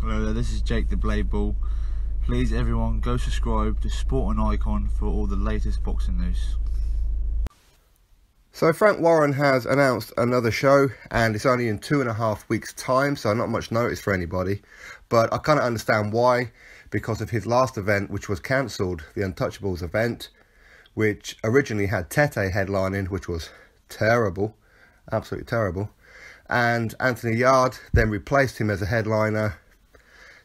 Hello there, this is Jake the Blade Ball. Please everyone go subscribe to Sport and Icon for all the latest boxing news. So Frank Warren has announced another show, and it's only in 2.5 weeks time, so not much notice for anybody. But I kind of understand why, because of his last event, which was cancelled, the Untouchables event, which originally had Tete headlining, which was terrible, absolutely terrible. And Anthony Yarde then replaced him as a headliner.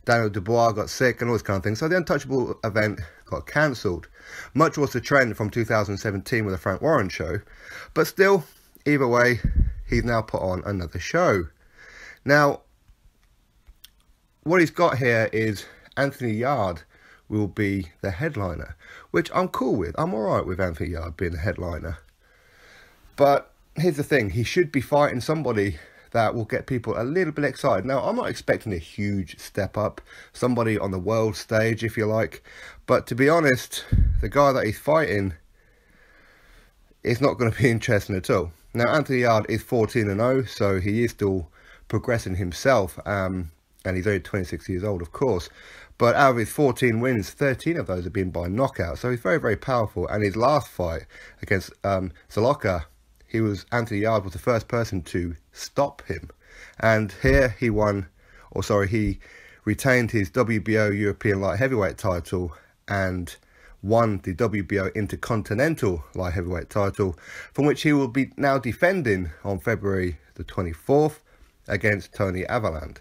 Daniel Dubois got sick and all this kind of thing. So the Untouchable event got cancelled. Much was the trend from 2017 with the Frank Warren show. But still, either way, he's now put on another show. Now, what he's got here is Anthony Yarde will be the headliner, which I'm cool with. I'm alright with Anthony Yarde being the headliner. But here's the thing, he should be fighting somebody that will get people a little bit excited. Now, I'm not expecting a huge step up, somebody on the world stage, if you like. But to be honest, the guy that he's fighting is not going to be interesting at all. Now, Anthony Yarde is 14-0, so he is still progressing himself. And he's only 26 years old, of course. But out of his 14 wins, 13 of those have been by knockout. So he's very, very powerful. And his last fight against Zaloka, Anthony Yarde was the first person to stop him. And here he he retained his WBO European Light Heavyweight title and won the WBO Intercontinental Light Heavyweight title, from which he will be now defending on February the 24th against Tony Avaland.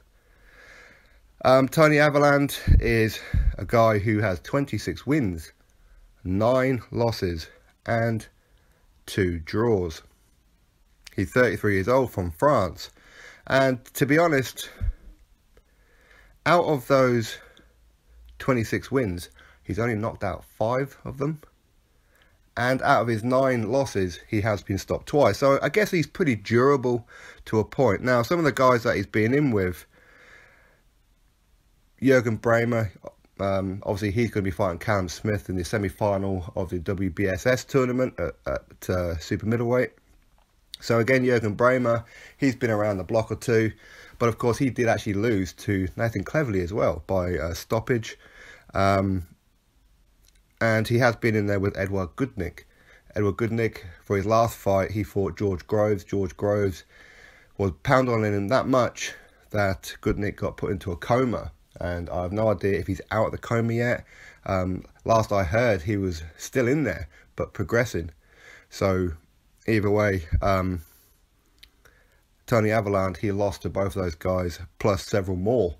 Tony Avaland is a guy who has 26 wins, 9 losses and 2 draws. He's 33 years old, from France. And to be honest, out of those 26 wins, he's only knocked out 5 of them. And out of his 9 losses, he has been stopped twice. So I guess he's pretty durable to a point. Now, some of the guys that he's been in with, Jürgen Bremer, obviously he's going to be fighting Callum Smith in the semi-final of the WBSS tournament at super middleweight. So again, Jürgen Bremer, he's been around the block or two, but of course he did actually lose to Nathan Cleverly as well by stoppage. And he has been in there with Edward Gudnik. Edward Gudnik, for his last fight, he fought George Groves. George Groves was pounded on him that much that Gudnik got put into a coma. And I have no idea if he's out of the coma yet. Last I heard, he was still in there, but progressing. So either way, Tony Avaland, he lost to both of those guys, plus several more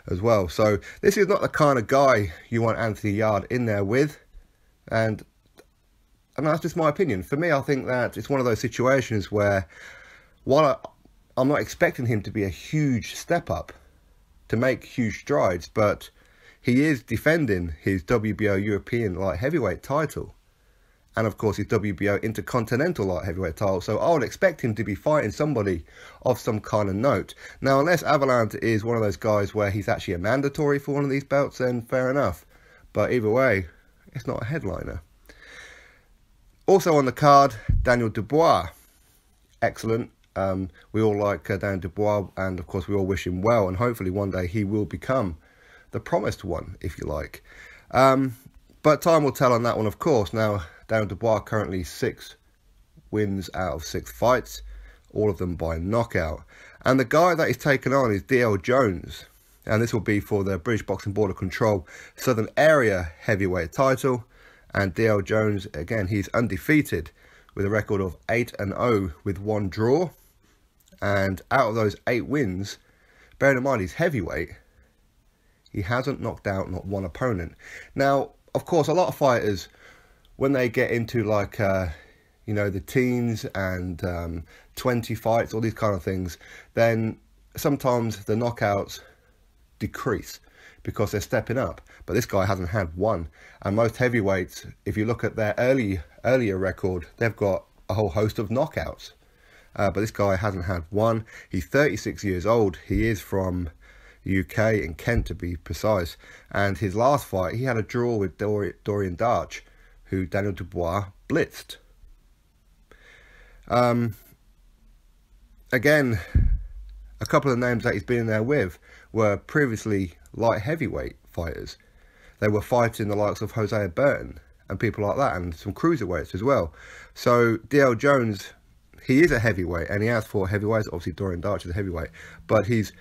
as well. So this is not the kind of guy you want Anthony Yarde in there with. And that's just my opinion. For me, I think that it's one of those situations where, while I'm not expecting him to be a huge step up, to make huge strides, but he is defending his WBO European Light Heavyweight title. And of course his WBO Intercontinental Light Heavyweight title. So I would expect him to be fighting somebody of some kind of note. Now, unless Avaland is one of those guys where he's actually a mandatory for one of these belts, then fair enough. But either way, it's not a headliner. Also on the card, Daniel Dubois. Excellent. We all like Daniel Dubois, and of course we all wish him well, and hopefully one day he will become the promised one, if you like. But time will tell on that one, of course. Now, Daniel Dubois currently 6 wins out of 6 fights, all of them by knockout. And the guy that he's taken on is DL Jones, and this will be for the British Boxing Board of Control Southern Area Heavyweight title. And DL Jones, again, he's undefeated with a record of 8-0 with 1 draw. And out of those 8 wins, bearing in mind he's heavyweight, he hasn't knocked out not one opponent. Now, of course, a lot of fighters, when they get into like, you know, the teens and 20 fights, all these kind of things, then sometimes the knockouts decrease because they're stepping up. But this guy hasn't had one. And most heavyweights, if you look at their earlier record, they've got a whole host of knockouts. But this guy hasn't had one. He's 36 years old. He is from the UK, in Kent to be precise. And his last fight, he had a draw with Dorian Darch, who Daniel Dubois blitzed. Again, A couple of names that he's been in there with were previously light heavyweight fighters. They were fighting the likes of Hosea Burton and people like that, and some cruiserweights as well. So DL Jones, he is a heavyweight, and he has fought heavyweights. Obviously, Dorian Darch is a heavyweight, but he's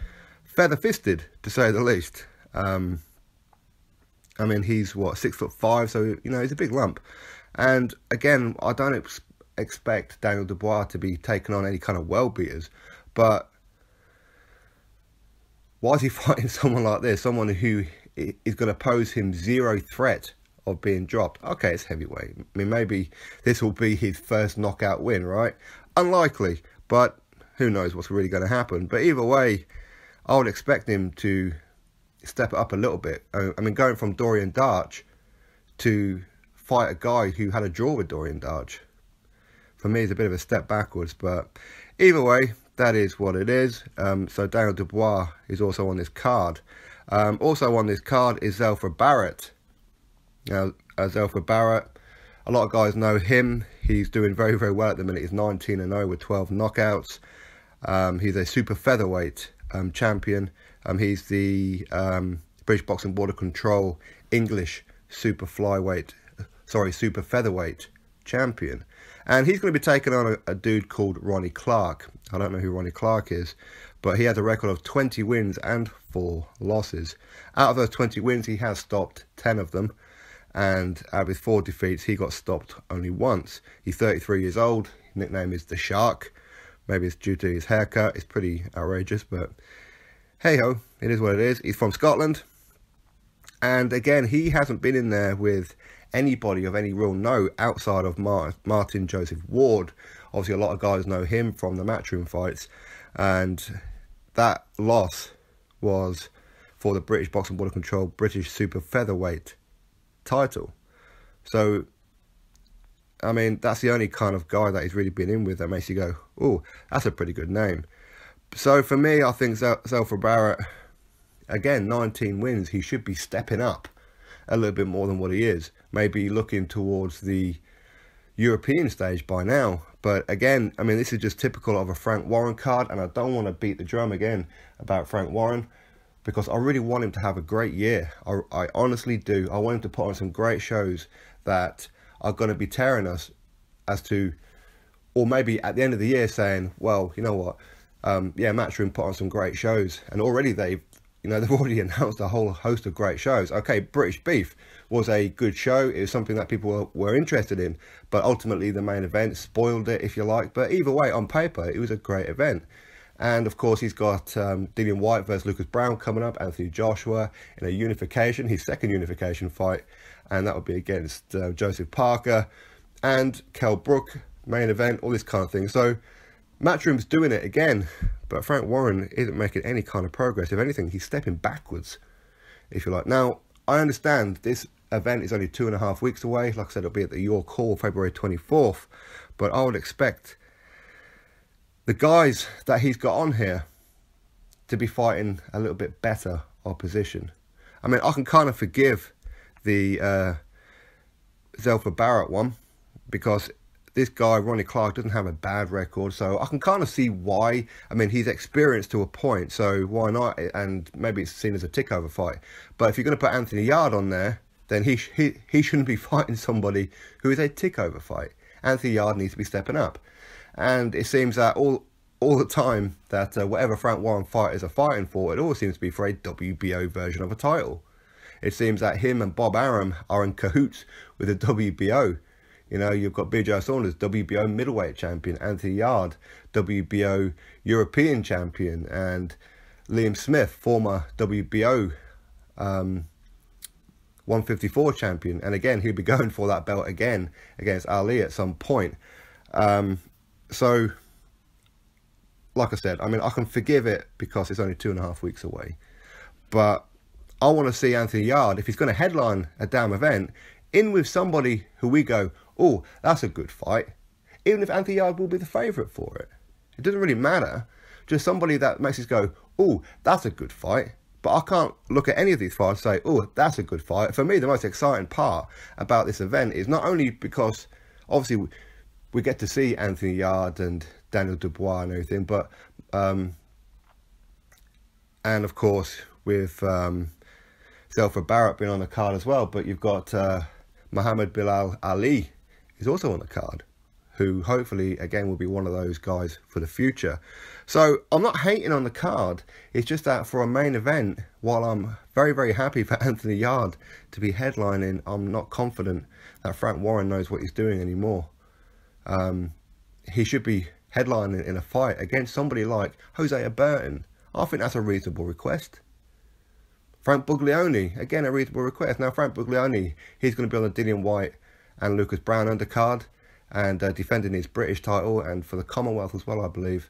feather-fisted, to say the least. I mean, he's, what, 6'5", so, you know, he's a big lump. And, again, I don't expect Daniel Dubois to be taking on any kind of world beaters, but why is he fighting someone like this? Someone who is going to pose him zero threat of being dropped. Okay, it's heavyweight. I mean, maybe this will be his first knockout win, right? Unlikely, but who knows what's really going to happen. But either way, I would expect him to step it up a little bit. I mean, going from Dorian Darch to fight a guy who had a draw with Dorian Darch, for me, is a bit of a step backwards. But either way, that is what it is. So Daniel Dubois is also on this card. Also on this card is Zelfa Barrett. Now, Zelfa Barrett, a lot of guys know him. He's doing very, very well at the minute. He's 19-0 with 12 knockouts. He's a super featherweight champion. He's the British Boxing Board of Control English super featherweight champion. And he's going to be taking on a dude called Ronnie Clark. I don't know who Ronnie Clark is, but he has a record of 20 wins and 4 losses. Out of those 20 wins, he has stopped 10 of them. And out of his 4 defeats, he got stopped only once. He's 33 years old. His nickname is The Shark. Maybe it's due to his haircut. It's pretty outrageous, but hey-ho, it is what it is. He's from Scotland. And again, he hasn't been in there with anybody of any real note outside of Martin Joseph Ward. Obviously, a lot of guys know him from the Matchroom fights. And that loss was for the British Boxing Board of Control British Super Featherweight title. So, I mean, that's the only kind of guy that he's really been in with that makes you go, oh, that's a pretty good name. So for me, I think Zelfa Barrett, again, 19 wins, he should be stepping up a little bit more than what he is. Maybe looking towards the European stage by now. But again, I mean, this is just typical of a Frank Warren card, and I don't want to beat the drum again about Frank Warren, because I really want him to have a great year. I honestly do. I want him to put on some great shows that are going to be tearing us as to, or maybe at the end of the year saying, well, you know what, yeah, Matchroom put on some great shows, and already they've already announced a whole host of great shows. Okay, British Beef was a good show. It was something that people were interested in, but ultimately the main event spoiled it, if you like. But either way, on paper, it was a great event. And of course, he's got Dillian White versus Lucas Brown coming up, Anthony Joshua in a unification, his second unification fight, and that would be against Joseph Parker and Kell Brook, main event, all this kind of thing. So Matchroom's doing it again, but Frank Warren isn't making any kind of progress. If anything, he's stepping backwards, if you like. Now, I understand this event is only 2.5 weeks away. Like I said, it'll be at the York Hall, February 24th, but I would expect the guys that he's got on here to be fighting a little bit better opposition. I mean, I can kind of forgive the Zelfa Barrett one, because this guy, Ronnie Clark, doesn't have a bad record, so I can kind of see why. I mean, he's experienced to a point, so why not? And maybe it's seen as a tick-over fight. But if you're going to put Anthony Yarde on there, then he shouldn't be fighting somebody who is a tick-over fight. Anthony Yarde needs to be stepping up. And it seems that all the time that whatever Frank Warren fighters are fighting for, it always seems to be for a WBO version of a title. It seems that him and Bob Arum are in cahoots with the WBO. You know, you've got BJ Saunders, WBO middleweight champion, Anthony Yarde, WBO European champion, and Liam Smith, former WBO 154 champion. And again, he'll be going for that belt again against Ali at some point. So, like I said, I mean, I can forgive it because it's only 2.5 weeks away. But I want to see Anthony Yarde, if he's going to headline a damn event, in with somebody who we go, oh, that's a good fight. Even if Anthony Yarde will be the favourite for it. It doesn't really matter. Just somebody that makes us go, oh, that's a good fight. But I can't look at any of these fights and say, oh, that's a good fight. For me, the most exciting part about this event is not only because, obviously, we get to see Anthony Yarde and Daniel Dubois and everything, but and of course with Zelfa Barrett being on the card as well. But you've got Muhammad Bilal Ali is also on the card, who hopefully again will be one of those guys for the future. So I'm not hating on the card, it's just that for a main event, while I'm very, very happy for Anthony Yarde to be headlining, I'm not confident that Frank Warren knows what he's doing anymore. He should be headlining in a fight against somebody like Hosea Burton. I think that's a reasonable request. Frank Buglioni, again a reasonable request. Now Frank Buglioni, he's going to be on the Dillian Whyte and Lucas Brown undercard, and defending his British title and for the Commonwealth as well, I believe,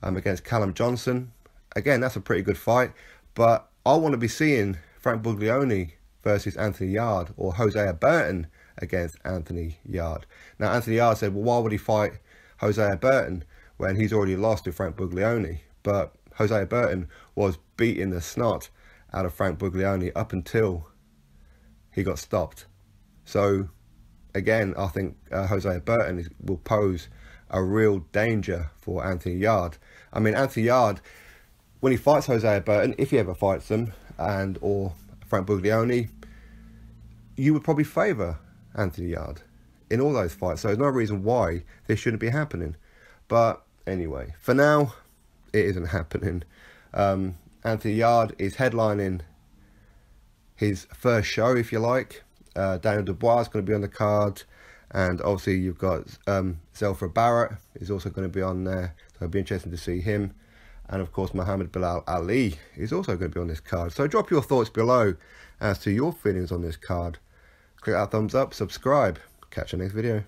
against Callum Johnson. Again, that's a pretty good fight, but I want to be seeing Frank Buglioni versus Anthony Yarde, or Hosea Burton against Anthony Yarde. Now Anthony Yarde said, well, why would he fight Hosea Burton when he's already lost to Frank Buglioni? But Hosea Burton was beating the snot out of Frank Buglioni up until he got stopped. So again, I think Hosea Burton will pose a real danger for Anthony Yarde. I mean, Anthony Yarde, when he fights Hosea Burton, if he ever fights them, and or Frank Buglioni, you would probably favour Anthony Yarde in all those fights. So there's no reason why this shouldn't be happening. But anyway, for now, it isn't happening. Anthony Yarde is headlining his first show, if you like. Daniel Dubois is going to be on the card, and obviously you've got Zelfa Barrett is also going to be on there, so it'll be interesting to see him. And of course Muhammad Bilal Ali is also going to be on this card. So drop your thoughts below as to your feelings on this card. Click that thumbs up, subscribe, catch you next video.